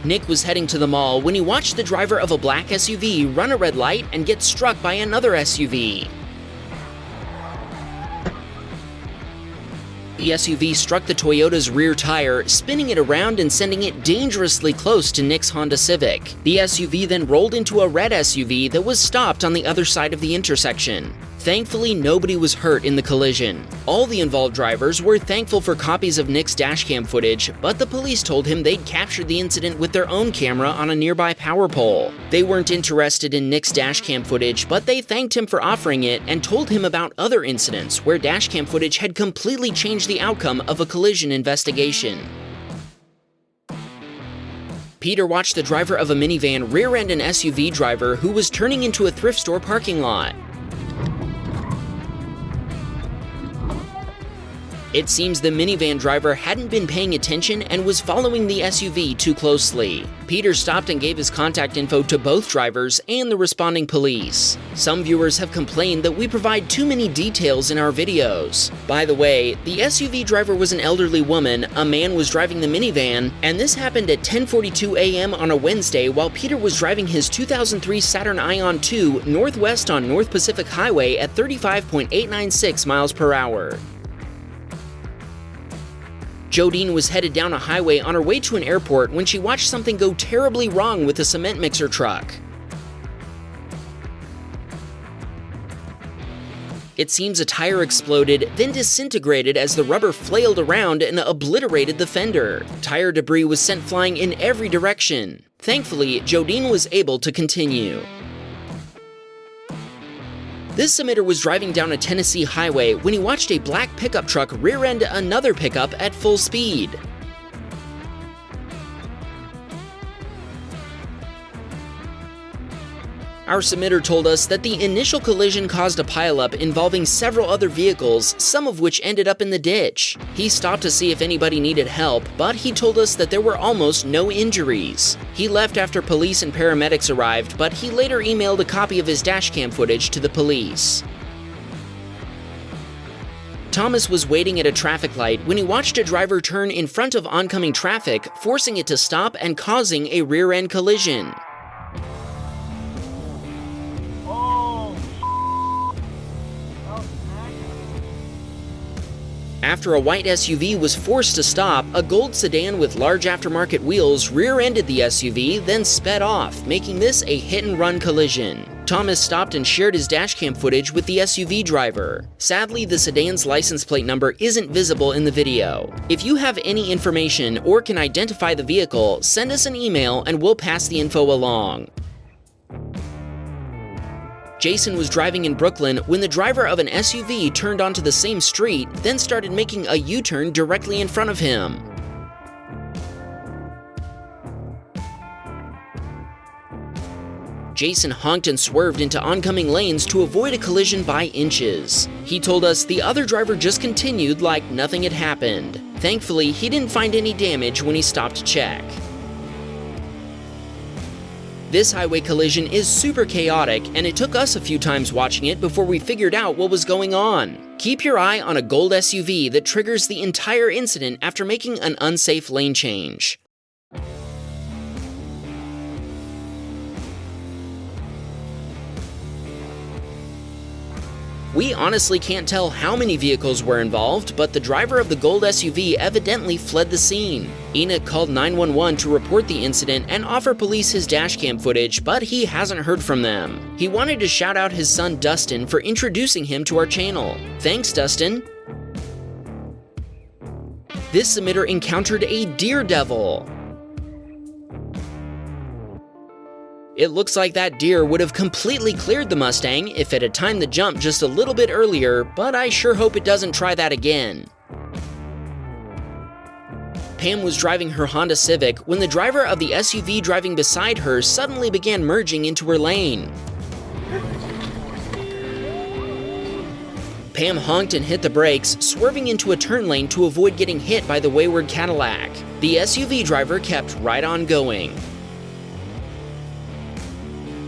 Nick was heading to the mall when he watched the driver of a black SUV run a red light and get struck by another SUV. The SUV struck the Toyota's rear tire, spinning it around and sending it dangerously close to Nick's Honda Civic. The SUV then rolled into a red SUV that was stopped on the other side of the intersection. Thankfully, nobody was hurt in the collision. All the involved drivers were thankful for copies of Nick's dashcam footage, but the police told him they'd captured the incident with their own camera on a nearby power pole. They weren't interested in Nick's dashcam footage, but they thanked him for offering it and told him about other incidents where dashcam footage had completely changed the outcome of a collision investigation. Peter watched the driver of a minivan rear-end an SUV driver who was turning into a thrift store parking lot. It seems the minivan driver hadn't been paying attention and was following the SUV too closely. Peter stopped and gave his contact info to both drivers and the responding police. Some viewers have complained that we provide too many details in our videos. By the way, the SUV driver was an elderly woman, a man was driving the minivan, and this happened at 10:42 a.m. on a Wednesday while Peter was driving his 2003 Saturn Ion 2 northwest on North Pacific Highway at 35.896 miles per hour. Jodine was headed down a highway on her way to an airport when she watched something go terribly wrong with a cement mixer truck. It seems a tire exploded, then disintegrated as the rubber flailed around and obliterated the fender. Tire debris was sent flying in every direction. Thankfully, Jodine was able to continue. This submitter was driving down a Tennessee highway when he watched a black pickup truck rear-end another pickup at full speed. Our submitter told us that the initial collision caused a pileup involving several other vehicles, some of which ended up in the ditch. He stopped to see if anybody needed help, but he told us that there were almost no injuries. He left after police and paramedics arrived, but he later emailed a copy of his dashcam footage to the police. Thomas was waiting at a traffic light when he watched a driver turn in front of oncoming traffic, forcing it to stop and causing a rear-end collision. After a white SUV was forced to stop, a gold sedan with large aftermarket wheels rear-ended the SUV, then sped off, making this a hit-and-run collision. Thomas stopped and shared his dashcam footage with the SUV driver. Sadly, the sedan's license plate number isn't visible in the video. If you have any information or can identify the vehicle, send us an email and we'll pass the info along. Jason was driving in Brooklyn when the driver of an SUV turned onto the same street, then started making a U-turn directly in front of him. Jason honked and swerved into oncoming lanes to avoid a collision by inches. He told us the other driver just continued like nothing had happened. Thankfully, he didn't find any damage when he stopped to check. This highway collision is super chaotic, and it took us a few times watching it before we figured out what was going on. Keep your eye on a gold SUV that triggers the entire incident after making an unsafe lane change. We honestly can't tell how many vehicles were involved, but the driver of the gold SUV evidently fled the scene. Enoch called 911 to report the incident and offer police his dashcam footage, but he hasn't heard from them. He wanted to shout out his son Dustin for introducing him to our channel. Thanks, Dustin. This submitter encountered a deer devil. It looks like that deer would have completely cleared the Mustang if it had timed the jump just a little bit earlier, but I sure hope it doesn't try that again. Pam was driving her Honda Civic when the driver of the SUV driving beside her suddenly began merging into her lane. Pam honked and hit the brakes, swerving into a turn lane to avoid getting hit by the wayward Cadillac. The SUV driver kept right on going.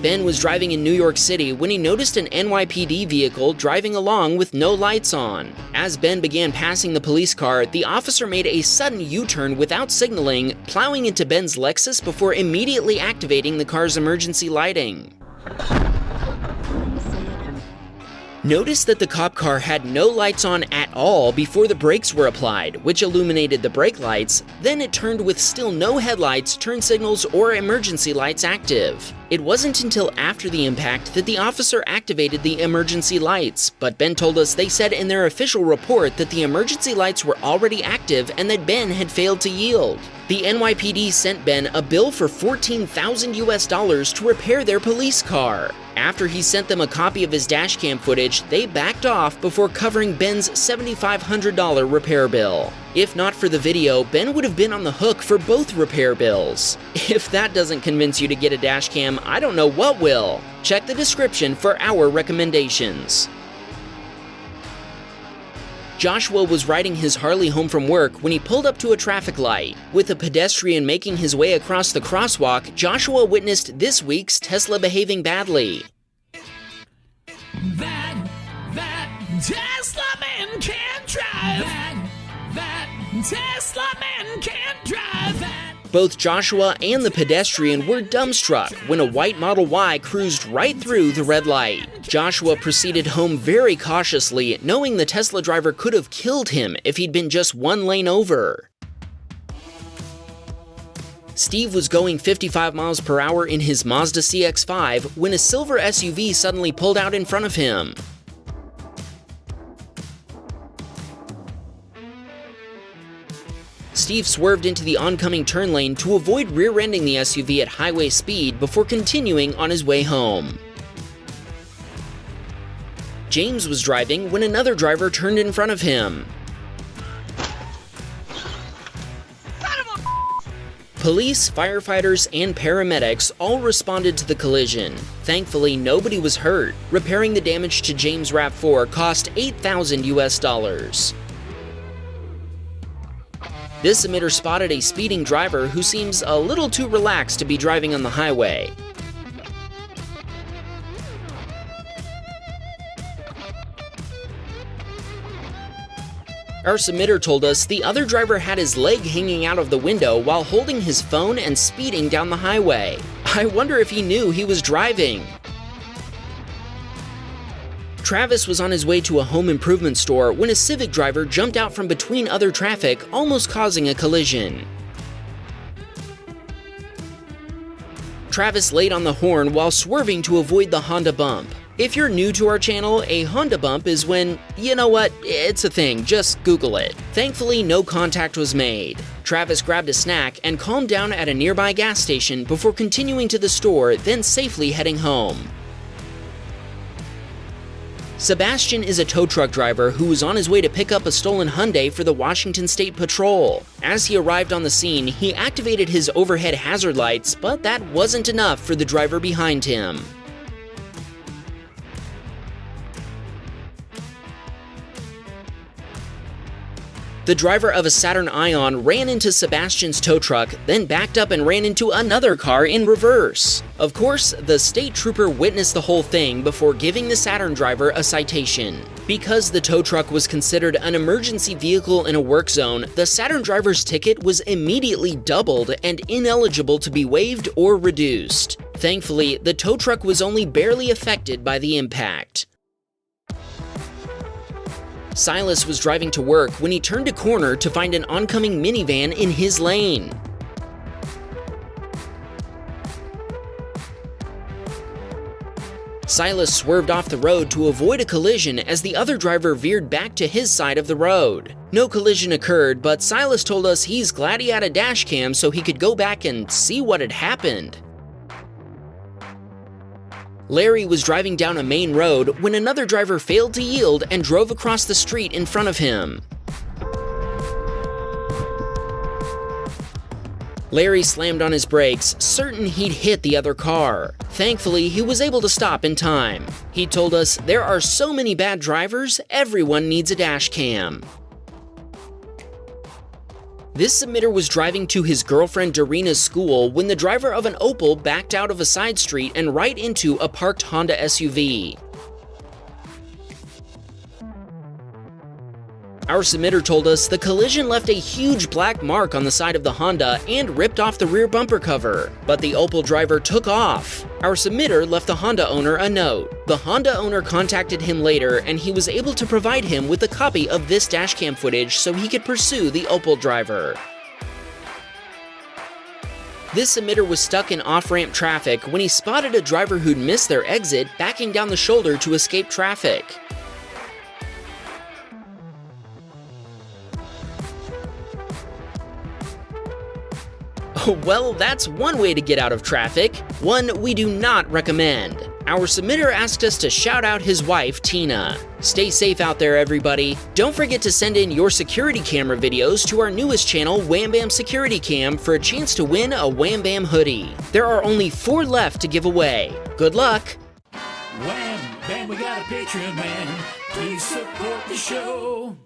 Ben was driving in New York City when he noticed an NYPD vehicle driving along with no lights on. As Ben began passing the police car, the officer made a sudden U-turn without signaling, plowing into Ben's Lexus before immediately activating the car's emergency lighting. Notice that the cop car had no lights on at all before the brakes were applied, which illuminated the brake lights. Then it turned with still no headlights, turn signals, or emergency lights active. It wasn't until after the impact that the officer activated the emergency lights, but Ben told us they said in their official report that the emergency lights were already active and that Ben had failed to yield. The NYPD sent Ben a bill for $14,000 to repair their police car. After he sent them a copy of his dashcam footage, they backed off before covering Ben's $7,500 repair bill. If not for the video, Ben would have been on the hook for both repair bills. If that doesn't convince you to get a dashcam, I don't know what will. Check the description for our recommendations. Joshua was riding his Harley home from work when he pulled up to a traffic light. With a pedestrian making his way across the crosswalk, Joshua witnessed this week's Tesla behaving badly. That Tesla man can't drive. That Tesla man can't drive. Both Joshua and the pedestrian were dumbstruck when a white Model Y cruised right through the red light. Joshua proceeded home very cautiously, knowing the Tesla driver could have killed him if he'd been just one lane over. Steve was going 55 miles per hour in his Mazda CX-5 when a silver SUV suddenly pulled out in front of him. Steve swerved into the oncoming turn lane to avoid rear-ending the SUV at highway speed before continuing on his way home. James was driving when another driver turned in front of him. Police, firefighters, and paramedics all responded to the collision. Thankfully, nobody was hurt. Repairing the damage to James' RAV4 cost $8,000. This emitter spotted a speeding driver who seems a little too relaxed to be driving on the highway. Our submitter told us the other driver had his leg hanging out of the window while holding his phone and speeding down the highway. I wonder if he knew he was driving. Travis was on his way to a home improvement store when a Civic driver jumped out from between other traffic, almost causing a collision. Travis laid on the horn while swerving to avoid the Honda bump. If you're new to our channel, a Honda bump is when, you know what, it's a thing, just Google it. Thankfully, no contact was made. Travis grabbed a snack and calmed down at a nearby gas station before continuing to the store, then safely heading home. Sebastian is a tow truck driver who was on his way to pick up a stolen Hyundai for the Washington State Patrol. As he arrived on the scene, he activated his overhead hazard lights, but that wasn't enough for the driver behind him. The driver of a Saturn Ion ran into Sebastian's tow truck, then backed up and ran into another car in reverse. Of course, the state trooper witnessed the whole thing before giving the Saturn driver a citation. Because the tow truck was considered an emergency vehicle in a work zone, the Saturn driver's ticket was immediately doubled and ineligible to be waived or reduced. Thankfully, the tow truck was only barely affected by the impact. Silas was driving to work when he turned a corner to find an oncoming minivan in his lane. Silas swerved off the road to avoid a collision as the other driver veered back to his side of the road. No collision occurred, but Silas told us he's glad he had a dash cam so he could go back and see what had happened. Larry was driving down a main road when another driver failed to yield and drove across the street in front of him. Larry slammed on his brakes, certain he'd hit the other car. Thankfully, he was able to stop in time. He told us, "There are so many bad drivers, everyone needs a dash cam." This submitter was driving to his girlfriend Doreena's school when the driver of an Opel backed out of a side street and right into a parked Honda SUV. Our submitter told us the collision left a huge black mark on the side of the Honda and ripped off the rear bumper cover, but the Opel driver took off. Our submitter left the Honda owner a note. The Honda owner contacted him later and he was able to provide him with a copy of this dashcam footage so he could pursue the Opel driver. This submitter was stuck in off-ramp traffic when he spotted a driver who'd missed their exit backing down the shoulder to escape traffic. Well, that's one way to get out of traffic, one we do not recommend. Our submitter asked us to shout out his wife, Tina. Stay safe out there, everybody. Don't forget to send in your security camera videos to our newest channel, Wham Bam Security Cam, for a chance to win a Wham Bam hoodie. There are only 4 left to give away. Good luck! Wham Bam, we got a Patreon man. Please support the show.